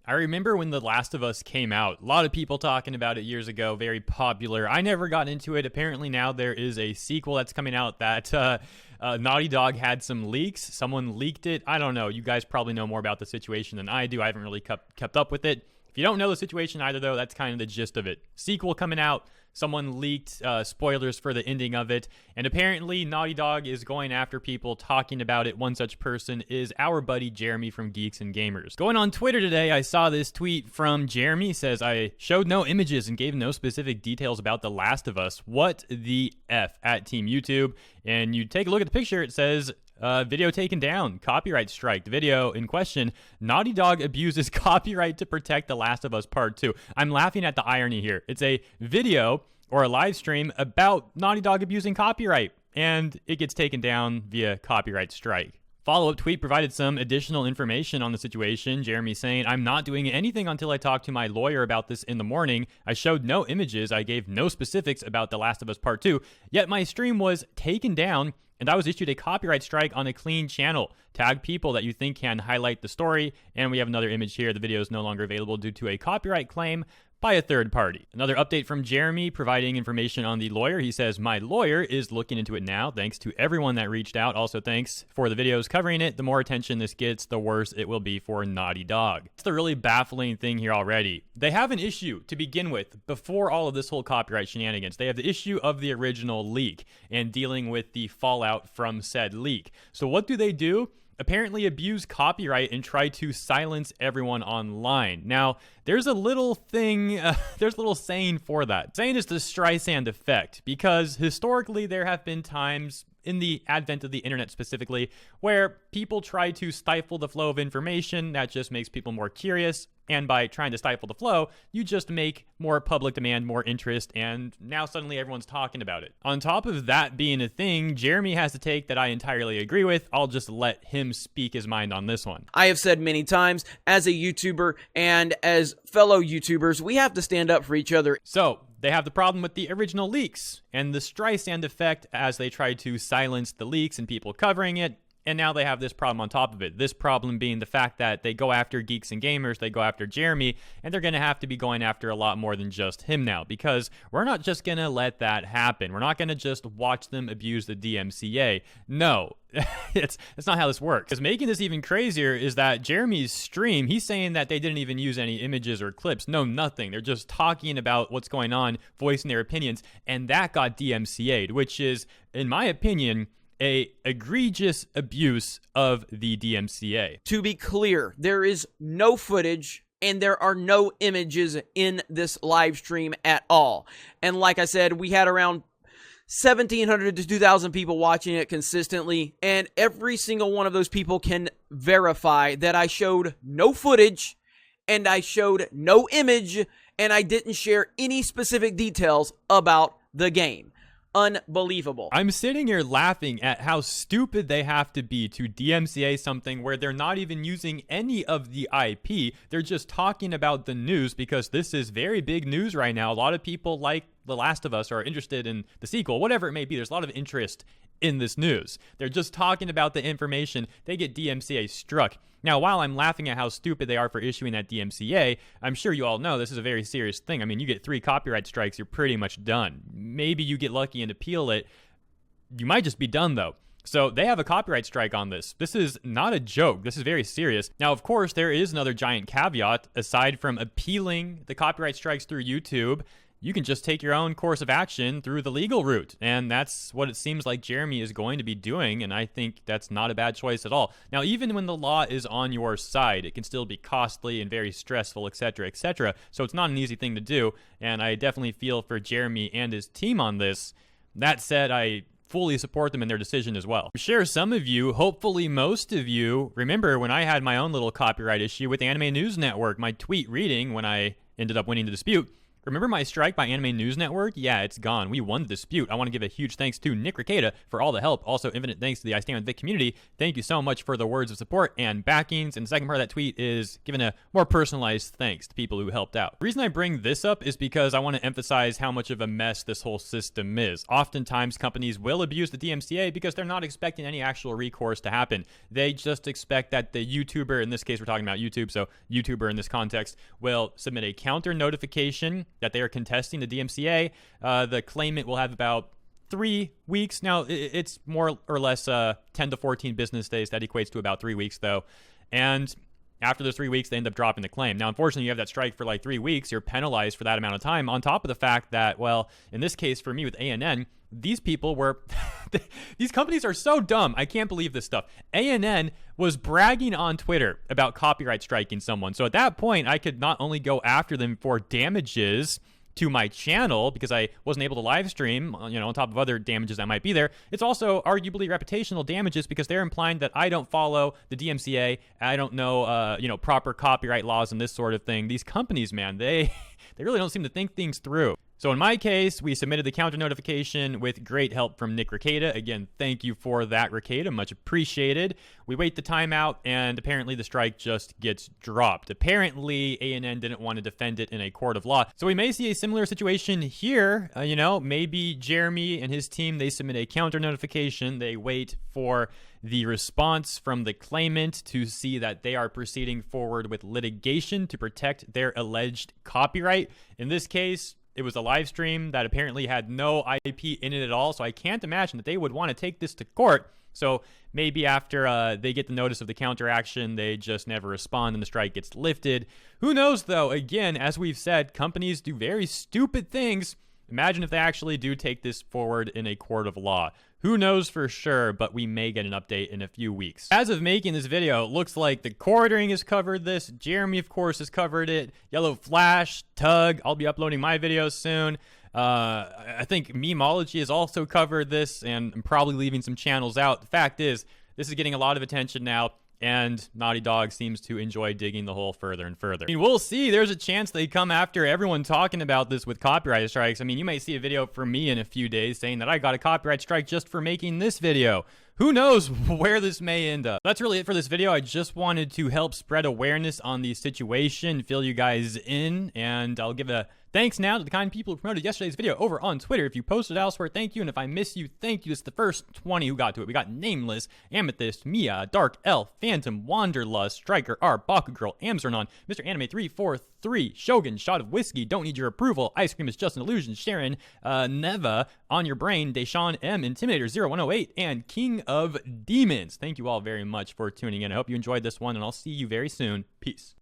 I remember when The Last of Us came out. A lot of people talking about it years ago, very popular. I never got into it. Apparently now there is a sequel that's coming out that Naughty Dog had some leaks. Someone leaked it. I don't know. You guys probably know more about the situation than I do. I haven't really kept up with it. If you don't know the situation either, though, that's kind of the gist of it. Sequel coming out. Someone leaked spoilers for the ending of it, and apparently Naughty Dog is going after people talking about it. One such person is our buddy Jeremy from Geeks and Gamers. Going on Twitter today, I saw this tweet from Jeremy. He says, I showed no images and gave no specific details about The Last of Us. What the F at Team YouTube? And you take a look at the picture, it says, video taken down, copyright strike. The video in question, Naughty Dog abuses copyright to protect The Last of Us Part 2. I'm laughing at the irony here. It's a video or a live stream about Naughty Dog abusing copyright, and it gets taken down via copyright strike. Follow-up tweet provided some additional information on the situation. Jeremy saying, I'm not doing anything until I talk to my lawyer about this in the morning. I showed no images. I gave no specifics about The Last of Us Part 2. Yet my stream was taken down, and I was issued a copyright strike on a clean channel. Tag people that you think can highlight the story. And we have another image here. The video is no longer available due to a copyright claim by a third party. Another update from Jeremy providing information on the lawyer. He says, my lawyer is looking into it now. Thanks to everyone that reached out. Also, thanks for the videos covering it. The more attention this gets, the worse it will be for Naughty Dog. It's the really baffling thing here already. They have an issue to begin with before all of this whole copyright shenanigans. They have the issue of the original leak and dealing with the fallout from said leak. So what do? Apparently abuse copyright and try to silence everyone online. Now, there's a little thing, there's a little saying for that. Saying is the Streisand effect, because historically there have been times in the advent of the internet specifically, where people try to stifle the flow of information. That just makes people more curious. And by trying to stifle the flow, you just make more public demand, more interest, and now suddenly everyone's talking about it. On top of that being a thing, Jeremy has a take that I entirely agree with. I'll just let him speak his mind on this one. I have said many times, as a YouTuber and as fellow YouTubers, we have to stand up for each other. So, they have the problem with the original leaks and the Streisand effect as they try to silence the leaks and people covering it. And now they have this problem on top of it. This problem being the fact that they go after Geeks and Gamers, they go after Jeremy, and they're going to have to be going after a lot more than just him now, because we're not just going to let that happen. We're not going to just watch them abuse the DMCA. No, it's not how this works. Because making this even crazier is that Jeremy's stream, he's saying that they didn't even use any images or clips. No, nothing. They're just talking about what's going on, voicing their opinions, and that got DMCA'd, which is, in my opinion, a egregious abuse of the DMCA. To be clear, there is no footage and there are no images in this live stream at all. And like I said, we had around 1,700 to 2,000 people watching it consistently, and every single one of those people can verify that I showed no footage and I showed no image and I didn't share any specific details about the game. Unbelievable. I'm sitting here laughing at how stupid they have to be to DMCA something where they're not even using any of the IP. They're just talking about the news, because this is very big news right now. A lot of people like The Last of Us are interested in the sequel, whatever it may be. There's a lot of interest in this news. They're just talking about the information. They get DMCA struck. Now, while I'm laughing at how stupid they are for issuing that DMCA, I'm sure you all know this is a very serious thing. I mean, you get 3 copyright strikes, you're pretty much done. Maybe you get lucky and appeal it. You might just be done, though. So they have a copyright strike on this. This is not a joke. This is very serious. Now, of course, there is another giant caveat. Aside from appealing the copyright strikes through YouTube, you can just take your own course of action through the legal route. And that's what it seems like Jeremy is going to be doing. And I think that's not a bad choice at all. Now, even when the law is on your side, it can still be costly and very stressful, etc., etc. So it's not an easy thing to do. And I definitely feel for Jeremy and his team on this. That said, I fully support them in their decision as well. I'm sure some of you, hopefully most of you, remember when I had my own little copyright issue with Anime News Network, my tweet reading when I ended up winning the dispute, Remember my strike by Anime News Network? Yeah, it's gone. We won the dispute. I want to give a huge thanks to Nick Ricada for all the help. Also, infinite thanks to the I Stand With Vic community. Thank you so much for the words of support and backings. And the second part of that tweet is giving a more personalized thanks to people who helped out. The reason I bring this up is because I want to emphasize how much of a mess this whole system is. Oftentimes, companies will abuse the DMCA because they're not expecting any actual recourse to happen. They just expect that the YouTuber, in this case we're talking about YouTube, so YouTuber in this context, will submit a counter notification that they are contesting the DMCA. The claimant will have about 3 weeks. Now, it's more or less 10 to 14 business days. That equates to about 3 weeks, though. And after those 3 weeks, they end up dropping the claim. Now, unfortunately, you have that strike for like 3 weeks. You're penalized for that amount of time, on top of the fact that, well, in this case, for me with ANN, these people were, these companies are so dumb. I can't believe this stuff. ANN was bragging on Twitter about copyright striking someone. So at that point, I could not only go after them for damages to my channel because I wasn't able to live stream, on top of other damages that might be there. It's also arguably reputational damages because they're implying that I don't follow the DMCA. I don't know, proper copyright laws and this sort of thing. These companies, man, they really don't seem to think things through. So in my case, we submitted the counter notification with great help from Nick Ricada. Again, thank you for that, Ricada. Much appreciated. We wait the timeout, and apparently the strike just gets dropped. Apparently, ANN didn't want to defend it in a court of law. So we may see a similar situation here. Maybe Jeremy and his team, they submit a counter notification. They wait for the response from the claimant to see that they are proceeding forward with litigation to protect their alleged copyright. In this case, it was a live stream that apparently had no IP in it at all, so I can't imagine that they would want to take this to court. So maybe after they get the notice of the counteraction, they just never respond and the strike gets lifted. Who knows, though? Again, as we've said, companies do very stupid things. Imagine if they actually do take this forward in a court of law. Who knows for sure, but we may get an update in a few weeks. As of making this video, it looks like the Quartering has covered this. Jeremy, of course, has covered it. Yellow Flash, Tug. I'll be uploading my videos soon. I think Memeology has also covered this, and I'm probably leaving some channels out. The fact is, this is getting a lot of attention now, and Naughty Dog seems to enjoy digging the hole further and further. I mean, we'll see. There's a chance they come after everyone talking about this with copyright strikes. I mean, you might see a video from me in a few days saying that I got a copyright strike just for making this video. Who knows where this may end up? That's really it for this video. I just wanted to help spread awareness on the situation, fill you guys in, and I'll give a thanks now to the kind people who promoted yesterday's video over on Twitter. If you posted elsewhere, thank you, and if I miss you, thank you. It's the first 20 who got to it. We got Nameless, Amethyst, Mia, Dark Elf, Phantom, Wanderlust, Striker, R, Baku Girl, Amzernon, Mr. Anime 343, Shogun, Shot of Whiskey, Don't Need Your Approval, Ice Cream is Just an Illusion, Sharon, Neva, On Your Brain, Deshaun M, Intimidator 0108, and King of Demons. Thank you all very much for tuning in. I hope you enjoyed this one, and I'll see you very soon. Peace.